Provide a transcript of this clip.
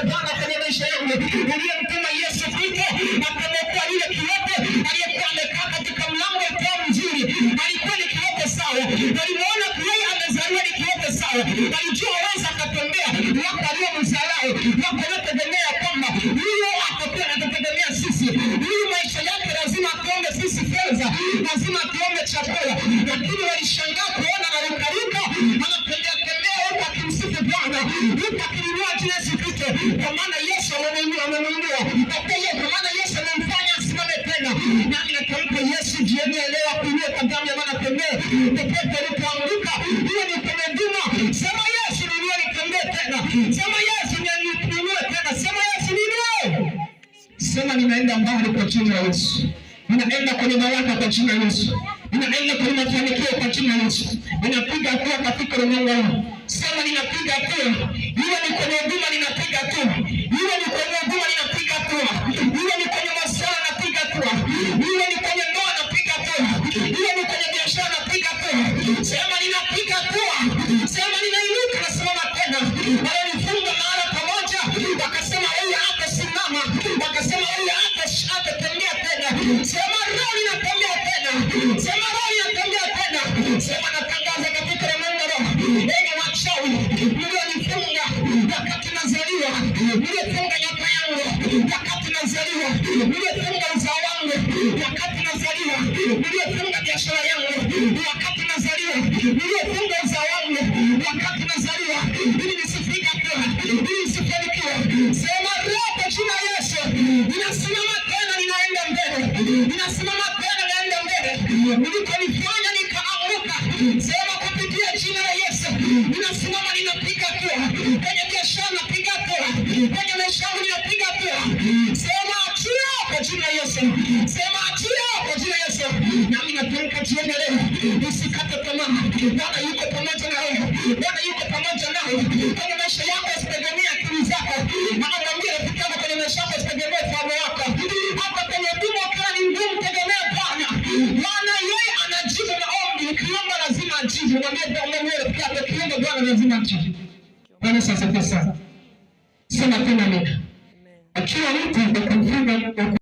asante Bwana kwenye maisha yangu. Uliyemtuma Yesu Kristo akamwokoa yule kiwete aliyekuwa amekaa katika mlango wa mzuri. Alikuwa ni kiwete sawa. Alimuona yeye amezaliwa ni kiwete sawa. Alijua waweza akatembea. Wako aliyomzalao. Wako wanategemea kwamba huyo atakuwa anatutegemea sisi. Huyu maisha yake lazima tuombe sisi fedha. Lazima tuombe chakula. Lakini walishangaa kuona anarukaruka. Anatembea huko akimsifu Bwana. Huko akiinua jina Yesu Kristo. Kwa maana Yesu amemwinua. Kwa maana Yesu amemfanya asimame tena. Nami natamka Yesu jioni ya leo akuinue kwa damu ya mwana kondoo. Popote ulipoanguka, hiyo ni kwenye dhima. Sema Yesu niinue nitembee tena. Sema Yesu niinue tena. Sema Yesu niinue. Sema ninaenda mbali kwa jina la Yesu. Ninaenda kwenye baraka kwa jina la Yesu. Ninaenda kwenye mafanikio kwa jina la Yesu. Ninapiga hatua katika ulimwengu. Sema ninapiga hatua. Iwe ni kwenye huduma ninapiga hatua. Iwe ni kwenye huduma ninapiga hatua. Iwe ni kwenye masomo napiga hatua. Iwe ni kwenye ndoa napiga hatua. Iwe ni kwenye biashara napiga hatua. Sema ninapiga hatua. Sema ninainuka na simama tena. Walifunga mahali pamoja. Wakasema huyu hatasimama. Wakasema huyu hatatembea tena. Sema roho inatembea tena. Sema roho inatembea tena. Sema natangaza katika ulimwengu. Enyi wachawi mlionifunga wakati nazaliwa, mliofunga nyota yangu wakati nazaliwa, mliofunga uzao wangu wakati nazaliwa, mliofunga biashara yangu wakati nazaliwa, mliofunga uzao wangu wakati nazaliwa, ili nisifike hatua, ili nisifanikiwe. Sema roho kwa jina la Yesu, ninasimama tena, ninaenda mbele, ninasimama tena, naenda mbele. Ulikonifanya nikaanguka, sema kupitia jina la Yesu, ninasimama, ninapiga hatua. Kwenye biashara napiga hatua. Kwenye maisha yangu ninapiga hatua. Sema achia kwa jina la Yesu. Sema achia kwa jina la Yesu. Nami natamka jioni leo, usikate tamaa. Bwana yuko pamoja na wewe. Bwana yuko pamoja nawe. Kwenye maisha yako usitegemee akili zako. Nakwambia rafiki yangu, kwenye maisha yako usitegemee fahamu yako. Hata kwenye huduma ukiwa ni ngumu, tegemea Bwana. Bwana yeye anajibu maombi. Ukiomba lazima ajibu. Mwambie rafiki yako, ukiomba Bwana lazima ajibu. Bwana sasa. Sema tena mimi. Akiwa mtu